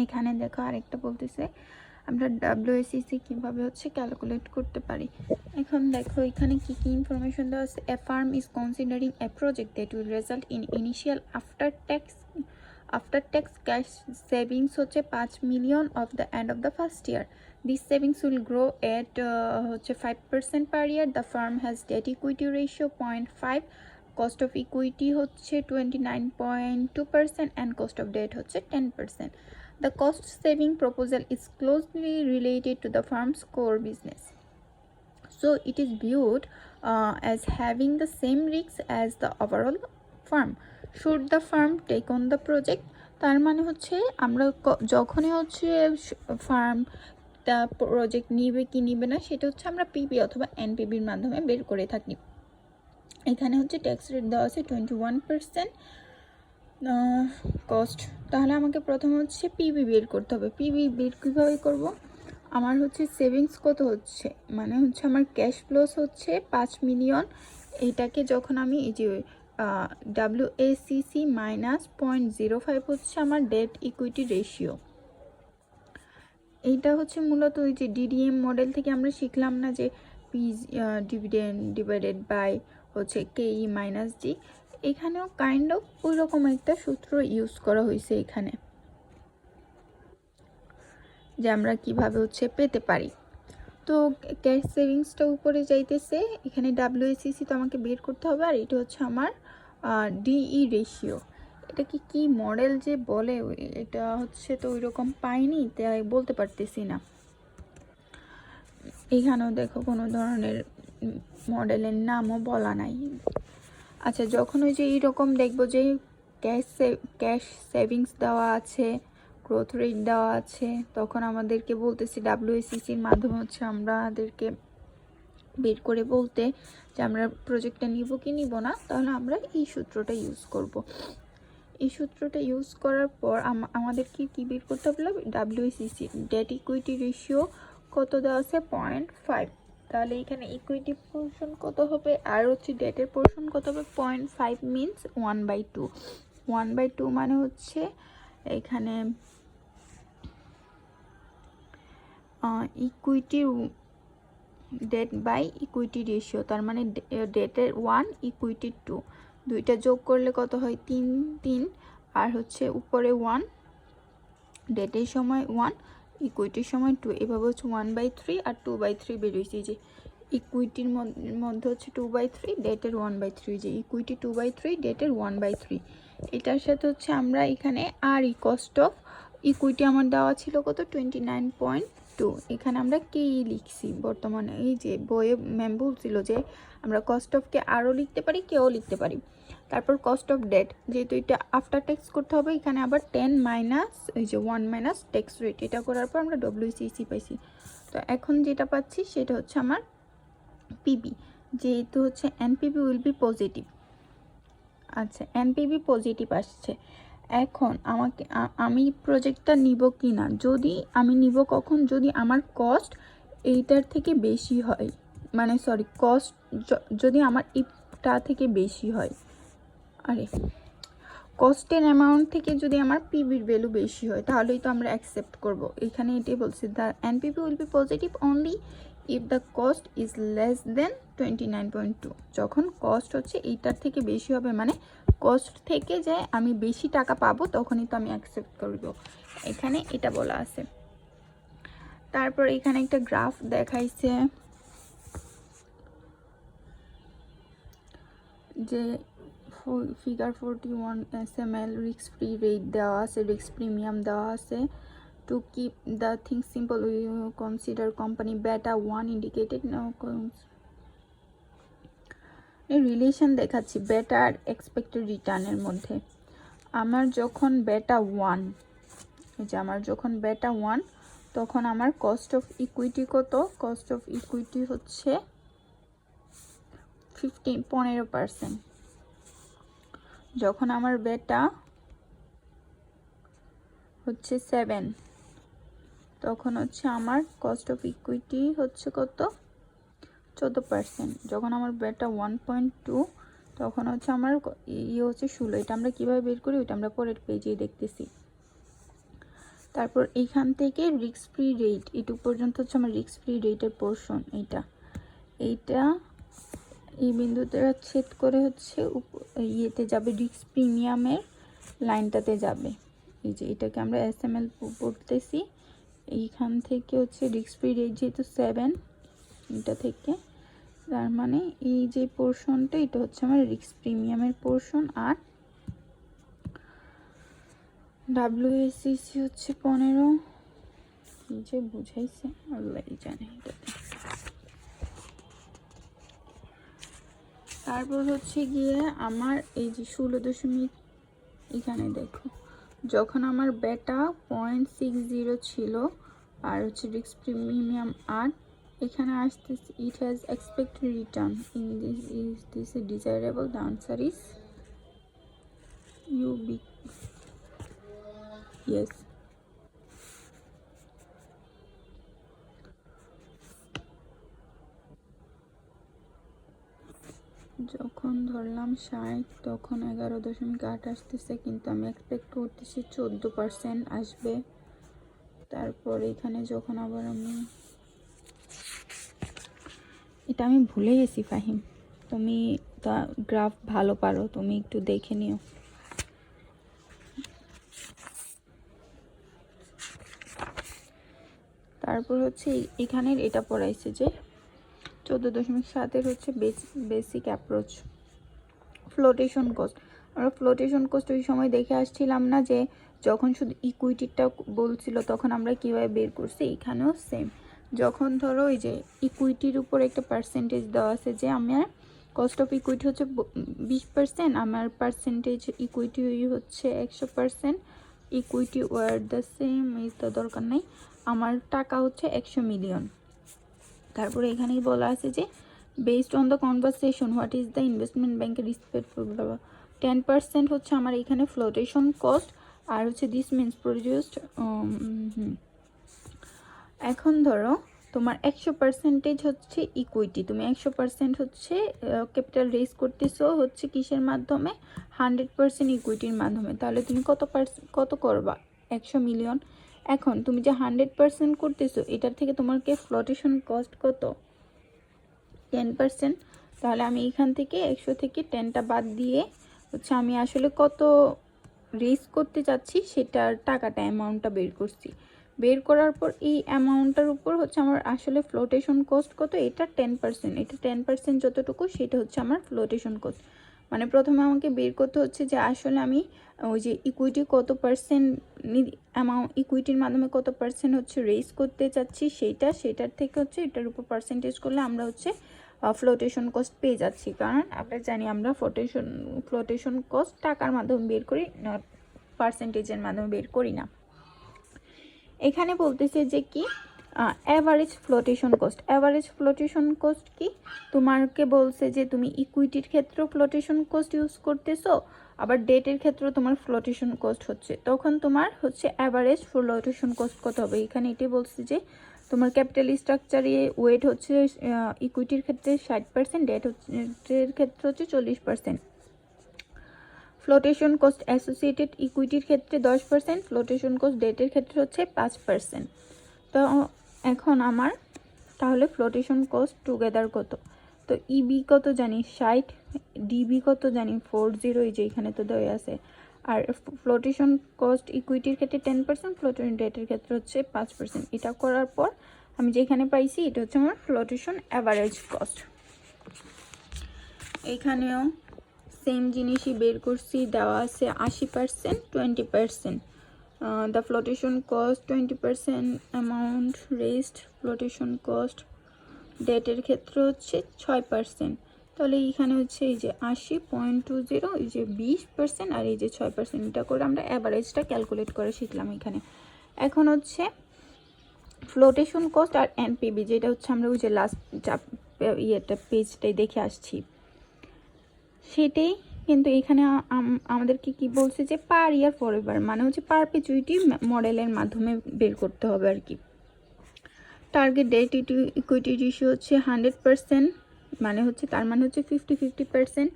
এখানে দেখো আরেকটা বলতেছে আমরা WACC কিভাবে হচ্ছে ক্যালকুলেট করতে পারি। এখন দেখো এখানে কি কি ইনফরমেশন দেওয়া আছে। A firm is considering a project that will result in initial after tax cash savings হচ্ছে 5 million of the end of the first year. This savings will grow at হচ্ছে 5% per year. The firm has debt equity ratio 0.5, cost of equity হচ্ছে 29.2% and cost of date হচ্ছে 10%. The cost saving proposal is closely related to the firm's core business, so it is viewed as having the same risks as the overall firm. Should the firm take on the project, তার মানে হচ্ছে আমরা যখনই হচ্ছে farm তা project নিবে কি নিবে না সেটা হচ্ছে আমরা পিবি অথবা এনপিবির মাধ্যমে বের করে থাকি। এখানে হচ্ছে ট্যাক্স রেট দেওয়া আছে 21%। কস্ট, তাহলে আমাকে প্রথমে হচ্ছে পিবি বের করতে হবে। পিবি বের কীভাবে করব, আমার হচ্ছে সেভিংস কত হচ্ছে, মানে হচ্ছে আমার ক্যাশ ফ্লোস হচ্ছে 5 মিলিয়ন। এইটাকে যখন আমি এই যে WACC মাইনাস 0.05 হচ্ছে আমার ডেট ইকুইটি রেশিও। এইটা হচ্ছে মূলত ওই যে DDM মডেল থেকে আমরা শিখলাম না যে পি ডিভিডেন্ড ডিভাইডেড বাই হচ্ছে KE মাইনাস D, এখানেও কাইন্ড অফ ওই রকম একটা সূত্র ইউজ করা হয়েছে এখানে, যে আমরা কিভাবে হচ্ছে পেতে পারি। তো ক্যাশ সেভিংসটা উপরে যাইতেছে, এখানে WACC তো আমাকে বের করতে হবে, আর এটা হচ্ছে আমার DE রেশিও। এটা কি মডেল যে বলে, এটা হচ্ছে তো ওই রকম পাইনি, তাই বলতে পারতেছি না। এখানেও দেখো কোনো ধরনের মডেলের নামও বলা নাই। আচ্ছা, যখন ওই যে এইরকম দেখবো যে ক্যাশ সেভিংস দেওয়া আছে, গ্রোথ রেট দেওয়া আছে, তখন আমাদেরকে বলতেছি WACCর মাধ্যমে হচ্ছে আমাদেরকে বের করে বলতে যে আমরা প্রজেক্টটা নিব কি নিব না, তাহলে আমরা এই সূত্রটা ইউজ করব। এই সূত্রটা ইউজ করার পর আমাদের কি বের করতে হবে, WACC ডেট ইকুইটি রেশিও কত দেওয়া আছে 0.5, তাহলে এখানে ইকুইটি পোর্শন কত হবে আর হচ্ছে ডেটের পোর্শন কত হবে 0.5 মিনস 1/2। 1/2 মানে হচ্ছে এখানে equity debt by equity ratio, তার মানে ডেটের 1 ইকুইটি 2, দুইটা যোগ করলে কত হয় 3 আর হচ্ছে উপরে 1, ডেটের সময় 1 ইকুইটির সময় 2, এভাবে হচ্ছে 1/3 আর 2/3 বেরিয়েছে। যে ইকুইটির মধ্যে হচ্ছে 2/3, ডেটের 1/3, যে ইকুইটি 2/3, ডেটের 1/3। এটার সাথে হচ্ছে আমরা এখানে আর কস্ট অফ ইকুইটি আমার দেওয়া ছিল কত 29.2, এখানে আমরা লিখছি। বর্তমানে এই যে বইয়ে ম্যাম বলছিল যে আমরা কস্ট অফকে আরও লিখতে পারি, লিখতে পারি। তারপর কস্ট অফ ডেট, যেহেতু এটা আফটার ট্যাক্স করতে হবে, এখানে আবার 10 মাইনাস এই যে 1 মাইনাস ট্যাক্স রেট, এটা করার পর আমরা WACC পাইছি। তো এখন যেটা পাচ্ছি সেটা হচ্ছে আমার পিবি, যেহেতু হচ্ছে এনপিবি উইল বি পজিটিভ। আচ্ছা, এনপিবি পজিটিভ আসছে। এখন আমি প্রজেক্টটা নিব কি না, যদি আমি নিব কখন, যদি আমার কস্ট এইটার থেকে বেশি হয়, মানে সরি কস্ট যদি আমার ইটা থেকে বেশি হয়, আরে কস্টের অ্যামাউন্ট থেকে যদি আমার পিবির ভ্যালু বেশি হয়, তাহলেই তো আমরা অ্যাকসেপ্ট করব। এখানে এটাই বলছি, the এনপিবি will be positive only if the cost is less than 29.2। যখন কস্ট হচ্ছে এইটার থেকে বেশি হবে, মানে কস্ট থেকে যে আমি বেশি টাকা পাবো, তখনই তো আমি অ্যাকসেপ্ট করব, এখানে এটা বলা আছে। তারপর এখানে একটা গ্রাফ দেখাইছে যে figure 41 SML risk free rate দেওয়া আছে, রিস্ক প্রিমিয়াম দেওয়া আছে। To keep the thing simple we consider company বেটা 1 ইন্ডিকেটেড রিলেশন দেখাচ্ছি বেটা আর এক্সপেক্টেড রিটার্নের মধ্যে। আমার যখন বেটা 1, যে আমার যখন বেটা 1, তখন আমার কস্ট অফ ইকুইটি কত, কস্ট অফ ইকুইটি হচ্ছে 15% যখন আমার বেটা হচ্ছে 7, তখন হচ্ছে আমার কস্ট অফ ইকুইটি হচ্ছে কত 14%। যখন আমার বেটা 1.2, তখন হচ্ছে আমার ইয়ে হচ্ছে 16। এটা আমরা কীভাবে বের করি ওইটা আমরা পরের পেজে দেখতেছি। তারপর এইখান থেকে রিস্ক ফ্রি রেট এটুকু পর্যন্ত হচ্ছে আমার রিস্ক ফ্রি রেটের পোর্শন। এইটা এই বিন্দুতে ছেদ করে হচ্ছে ইয়েতে যাবে, রিস্ক প্রিমিয়ামের লাইনটাতে যাবে। এই যে এটাকে আমরা SML পড়তেছি। এইখান থেকে হচ্ছে রিস্ক ফ্রি রেট যেহেতু 7, এটা থেকে তার মানে এই যে পোর্শনটা এটা হচ্ছে আমার রিস্ক প্রিমিয়ামের পোর্শন। আর WACC হচ্ছে 15। কি যে বুঝাইছে আল্লাহ জানে এটাতে। তারপর হচ্ছে গিয়ে আমার এই যে 16 এখানে দেখো, যখন আমার বেটা 0.60 ছিল আর হচ্ছে রিস্ক প্রিমিয়াম 8, এখানে আসতেছে it has expected return in this a desirable, the answer is you be yes. যখন ধরলাম 60 তখন 11.8 আসতেছে, কিন্তু আমি এক্সপেক্ট করতেছি 14% আসবে। তারপর এখানে যখন আবার এটা আমি ভুলে গেছি ফাহিম, তুমি তো গ্রাফ ভালো পারো, তুমি একটু দেখে নিও। তারপর হচ্ছে এখানের এটা পড়াইছে যে 14.7 হচ্ছে বেসিক অ্যাপ্রোচ ফ্লোটেশন কোস্ট। আমরা ফ্লোটেশন কোস্ট ওই সময় দেখে আসছিলাম না, যে যখন শুধু ইকুইটিটা বলছিল তখন আমরা কীভাবে বের করছি। এখানেও সেম, যখন ধরো ওই যে ইকুইটির উপর একটা পার্সেন্টেজ দেওয়া আছে, যে আমার কস্ট অফ ইকুইটি হচ্ছে 20%, আমার পার্সেন্টেজ ইকুইটি হচ্ছে 100%, ইকুইটি ওয়ার দ্য সেম, এই তো দরকার নেই, আমার টাকা হচ্ছে 100 মিলিয়ন। তারপরে এখানেই বলা আছে যে based on the conversation what is the investment ব্যাংকের রিসপেক্টফুল 10% হচ্ছে আমার এখানে ফ্লোটেশন কস্ট, আর হচ্ছে দিস মিনস প্রডিউসড। এখন ধরো তোমার 100% হচ্ছে ইকুইটি, তুমি 100% হচ্ছে ক্যাপিটাল রেজ করতেছো হচ্ছে কিসের মাধ্যমে, 100% ইকুইটির মাধ্যমে। তাহলে তুমি কত করবা, 100 মিলিয়ন। এখন তুমি যে 100% করতেছো এটার থেকে তোমাকে ফ্লোটেশন কস্ট কত, 10%। তাহলে আমি এখান থেকে 100 থেকে 10টা বাদ দিয়ে হচ্ছে আমি আসলে কত রেজ করতে চাচ্ছি সেটার টাকাটা, অ্যামাউন্টটা বের করছি। বের করার পর এই অ্যামাউন্টটার উপর হচ্ছে আমার আসলে ফ্লোটেশন কস্ট কত, এটা 10%, এটা 10% যতটুকু সেটা হচ্ছে আমার ফ্লোটেশন কস্ট। মানে প্রথমে আমাকে বের করতে হচ্ছে যে আসলে আমি ওই যে ইকুইটি কত পার্সেন্ট অ্যামাউন্ট, ইকুইটির মাধ্যমে কত পার্সেন্ট হচ্ছে রেজ করতে চাচ্ছি সেটার থেকে হচ্ছে এটার উপর পার্সেন্টেজ করলে আমরা হচ্ছে ফ্লোটেশন কস্ট পেয়ে যাচ্ছি। কারণ আমরা জানি আমরা ফ্লোটেশন কস্ট টাকার মাধ্যমে বের করি, নট পার্সেন্টেজের মাধ্যমে বের করি না। এখানে বলতেছে যে কি average flotation cost. Average flotation cost কি, তোমাকে বলছে যে তুমি ইকুইটির ক্ষেত্রেও ফ্লোটেশন কোস্ট ইউজ করতেছো, আবার ডেটের ক্ষেত্রেও তোমার ফ্লোটেশন কোস্ট হচ্ছে, তখন তোমার হচ্ছে অ্যাভারেজ ফ্লোটেশন কোস্ট কত হবে। এখানে এটাই বলছে যে তোমার ক্যাপিটাল স্ট্রাকচারে ওয়েট হচ্ছে ইকুইটির ক্ষেত্রে 60%, ডেটের ক্ষেত্রে হচ্ছে 40%। ফ্লোটেশন কোস্ট অ্যাসোসিয়েটেড ইকুইটির ক্ষেত্রে 10%, ফ্লোটেশন কোস্ট ডেটের ক্ষেত্রে হচ্ছে 5%। তো এখন আমার তাহলে ফ্লোটেশন কোস্ট টুগেদার কত, তো ইবি কত জানি 60, ডিবি কত জানি 40, এই যে এখানে তো দেওয়া আছে। আর ফ্লোটেশন কোস্ট ইকুইটির ক্ষেত্রে 10%, ফ্লোটেশন ডেটের ক্ষেত্রে হচ্ছে 5%। এটা করার পর আমি যেখানে পাইছি এটা হচ্ছে আমার ফ্লোটেশন অ্যাভারেজ কস্ট। এখানেও সেম জিনিসই বের করছি, দেওয়া আছে 80%, 20%। The flotation cost 20% amount raised, flotation cost ডেটের ক্ষেত্রে হচ্ছে 6%। তাহলে এইখানে হচ্ছে এই যে 80.20, এই যে 20% আর এই যে 6%, এটা করে আমরা অ্যাভারেজটা ক্যালকুলেট করে শিখলাম এখানে। এখন হচ্ছে ফ্লোটেশন কস্ট আর এনপিবি, যেটা হচ্ছে আমরা ওই যে লাস্ট পেজটাই দেখে আসছি সেটাই, কিন্তু এখানে আমাদেরকে কি বলছে যে পার ইয়ার ফরএভার, মানে হচ্ছে পারপেচুইটি মডেলের মাধ্যমে বের করতে হবে আর কি। টার্গেট ডেট ইকুইটি রেশিও হচ্ছে 100%, মানে হচ্ছে তার মানে হচ্ছে 50-50%।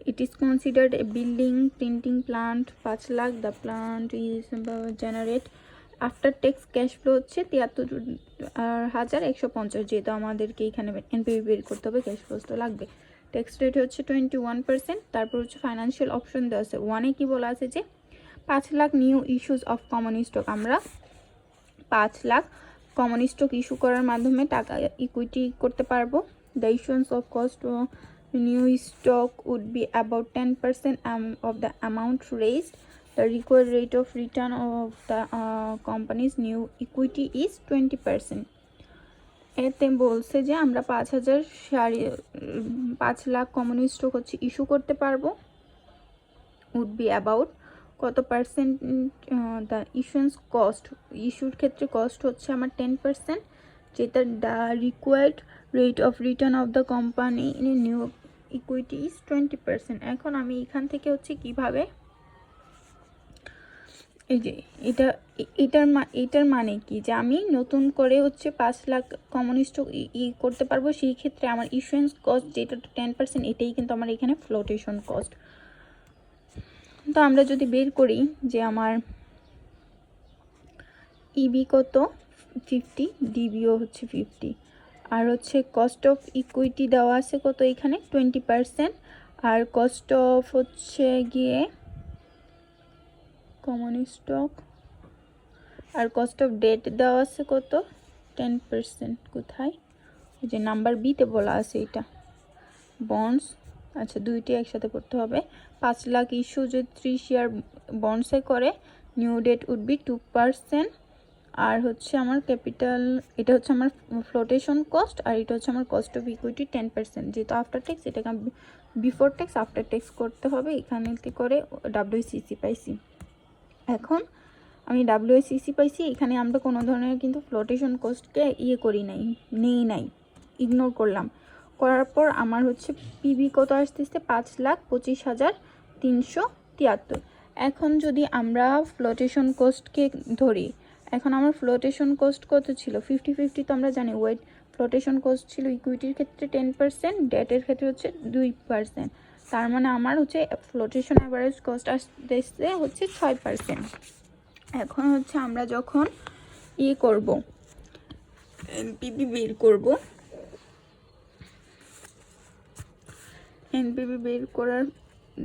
It is considered A building printing plant 5 lakh. The plant is generate after tax cash flow হচ্ছে 73,150, যেহেতু আমাদেরকে এখানে এনপিভি বের করতে হবে, ক্যাশ ফ্লো তো লাগবে। ট্যাক্স রেট হচ্ছে 21%। তারপর হচ্ছে ফাইন্যান্সিয়াল অপশন দেওয়া আছে। 1-এ কি বলা আছে যে 5 lakh new issues of common stock, আমরা 5 লাখ কমন স্টক ইস্যু করার মাধ্যমে টাকা ইকুইটি করতে পারবো। The issuance of cost new stock would be about 10% of the amount raised. The required rate of return of the company's new equity is 20%. এতে বলছে যে আমরা 5 লাখ কমন স্টক হচ্ছে ইস্যু করতে পারবো। উড বি অ্যাবাউট কত পার্সেন্ট, দ্য ইস্যুয়েন্স কস্ট, ইস্যুর ক্ষেত্রে কস্ট হচ্ছে আমার 10%, যেটা the required rate of return of the company in new equity is 20%। এখন আমি এখান থেকে হচ্ছে কিভাবে এই যে এটার মানে কি যে আমি নতুন করে হচ্ছে 5 লাখ কমন স্টক করতে পারবো, সেই ক্ষেত্রে আমার ইস্যুয়েন্স কস্ট যেটা 10%, এটাই কিন্তু আমার এখানে ফ্লোটেশন কস্ট। তো আমরা যদি বের করি যে আমার ইবি কত 50, ডিবিও হচ্ছে 50, আর হচ্ছে কস্ট অফ ইকুইটি দেওয়া আছে কত এখানে 20%, আর কস্ট অফ হচ্ছে গিয়ে কমন স্টক আর কস্ট অফ ডেট দেওয়া আছে কত 10%। কোথায়, ওই যে নাম্বার বিতে বলা আছে এটা বন্ডস। আচ্ছা, দুইটি একসাথে করতে হবে। 5 লাখ ইস্যু যদি 3 শেয়ার বন্ডসে করে, নিউ ডেট উড বি 2%, আর হচ্ছে আমার ক্যাপিটাল, এটা হচ্ছে আমার ফ্লোটেশন কস্ট, আর এটা হচ্ছে আমার কস্ট অফ ইকুইটি 10%, যেহেতু আফটার ট্যাক্স, এটাকে বিফোর ট্যাক্স আফটার ট্যাক্স করতে হবে। এখানে করে ডাব্লিউসিসি পাইছি। এখন আমি ডাব্লিউসিসি পাইছি, এখানে আমরা কোনো ধরনের কিন্তু ফ্লোটেশন কস্টকে নেই নাই, ইগনোর করলাম। করার পর আমার হচ্ছে পিবি কত আসতেছে 5,25,373। এখন যদি আমরা ফ্লোটেশন কোস্টকে ধরি, এখন আমার ফ্লোটেশন কোস্ট কত ছিল 50-50, তো আমরা জানি ওয়েট ফ্লোটেশন কোস্ট ছিল ইকুইটির ক্ষেত্রে 10%, ডেটের ক্ষেত্রে হচ্ছে 2%, তার মানে আমার হচ্ছে ফ্লোটেশন অ্যাভারেজ কোস্ট আসতেছে হচ্ছে 6%। এখন হচ্ছে আমরা যখন করব এনপিভি বের করব, এনপিভি বের করার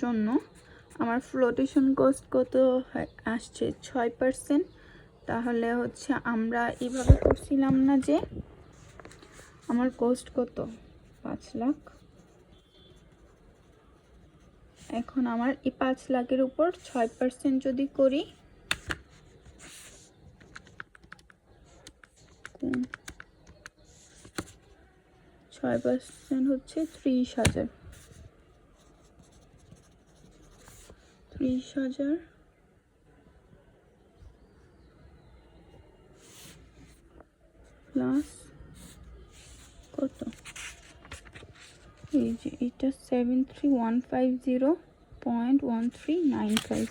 জন্য আমার ফ্লোটেশন কস্ট কত আসছে 6%। তাহলে হচ্ছে আমরা এইভাবে করছিলাম না যে আমার কস্ট কত 5 লাখ। এখন আমার এই 5 লাখের উপর 6% যদি করি, 6% হচ্ছে 30,000 প্লাস কত, এই যে এটা 73,150.1395,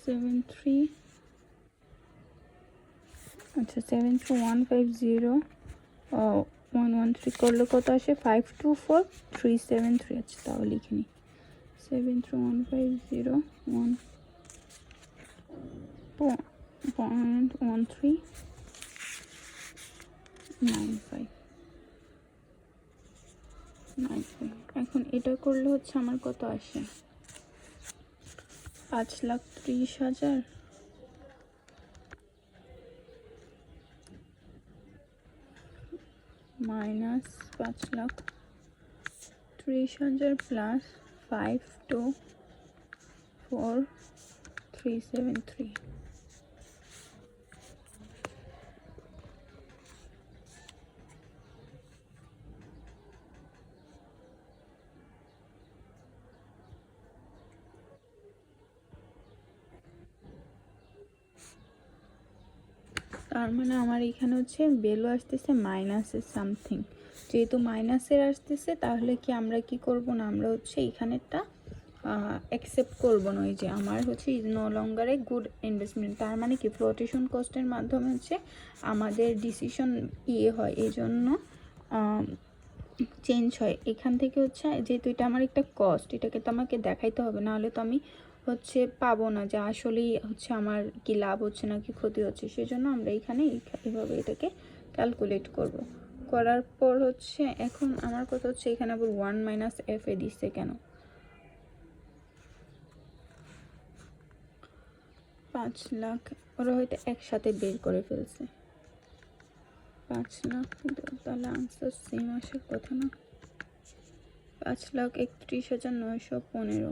73,150.113 করলে কত আসে 524,373। আচ্ছা, তাও লিখে নিই 73,150.1395। এখন এটা করলে হচ্ছে আমার কত আসে 5,30,000 মাইনাস 5,30,000 প্লাস 524,373। তার মানে আমার এখানে হচ্ছে ভ্যালু আসতেছে মাইনাসের সামথিং, যেহেতু মাইনাসের আসতেছে তাহলে কি আমরা কি করব না, আমরা হচ্ছে এখানেরটা অ্যাকসেপ্ট করব না। ওই যে আমার হচ্ছে is no longer a good investment, তার মানে কি ফ্লোটেশন কস্টের মাধ্যমে হচ্ছে আমাদের ডিসিশন হয়, এই জন্য চেঞ্জ হয়। এখান থেকে হচ্ছে যেহেতু এটা আমার একটা কস্ট, এটাকে তো আমাকে দেখাইতে হবে, নাহলে তো আমি হচ্ছে পাবো না যে আসলেই হচ্ছে আমার কি লাভ হচ্ছে না কি ক্ষতি হচ্ছে। সেজন্য আমরা এখানে এইভাবে এটাকে ক্যালকুলেট করব। করার পর হচ্ছে এখন আমার কথা হচ্ছে এখানে আবার 1 - f এ দিচ্ছে কেন? 5 লাখ ওরা হয়তো একসাথে বের করে ফেলছে। 5 লাখ তাহলে আনসার সেম আসার কথা না? 5,31,915।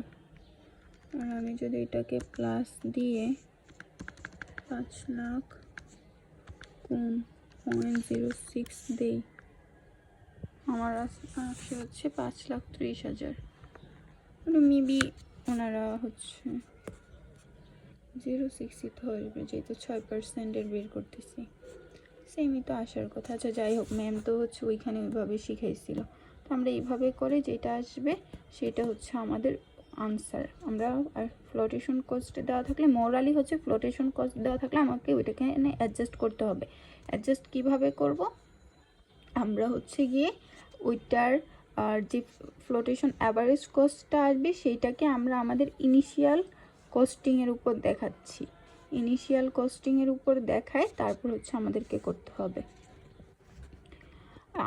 আর আমি যদি এটাকে প্লাস দিয়ে 5 লাখ গুণ 0.06 দিই, আমার আসে হচ্ছে 5,30,000। মেবি ওনারা হচ্ছে 0.6 তো আসবে, যেহেতু 6% বের করতেছি, সেমই তো আসার কথা। আচ্ছা যাই হোক, ম্যাম তো হচ্ছে ওইখানে ওইভাবে শিখাইছিল, তো আমরা এইভাবে করে যেটা আসবে সেটা হচ্ছে আমাদের আনসার। আমরা আর ফ্লোটেশন কস্ট দেওয়া থাকলে, মোরালি হচ্ছে ফ্লোটেশন কস্ট দেওয়া থাকলে আমাকে ওইটাকে অ্যাডজাস্ট করতে হবে। অ্যাডজাস্ট কিভাবে করব? আমরা হচ্ছে গিয়ে ওইটার আর যে ফ্লোটেশন অ্যাভারেজ কস্টটা আসবে সেইটাকে আমরা আমাদের ইনিশিয়াল কস্টিংয়ের উপর দেখাচ্ছি। ইনিশিয়াল কস্টিংয়ের উপর দেখায় তারপর হচ্ছে আমাদেরকে করতে হবে।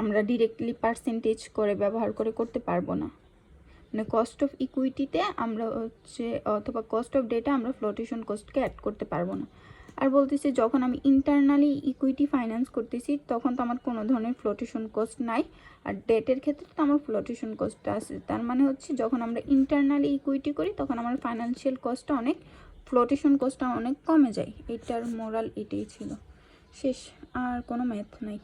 আমরা ডিরেক্টলি পার্সেন্টেজ করে ব্যবহার করে করতে পারবো না। মানে কস্ট অফ ইকুইটিতে আমরা হচ্ছে অথবা কস্ট অফ ডেটা আমরা ফ্লোটেশন কস্টকে অ্যাড করতে পারবো না। আর বলতেছি যখন আমি ইন্টারনালি ইকুইটি ফাইন্যান্স করতেছি তখন তো আমার কোনো ধরনের ফ্লোটেশন কস্ট নাই, আর ডেটের ক্ষেত্রে তো আমার ফ্লোটেশন কস্টটা আছে। তার মানে হচ্ছে যখন আমরা ইন্টারনালি ইকুইটি করি তখন আমার ফাইন্যান্সিয়াল কস্টটা অনেক, ফ্লোটেশন কস্টটা অনেক কমে যায়। এটার মোরাল এটাই ছিল। শেষ, আর কোনো ম্যাথ নাই।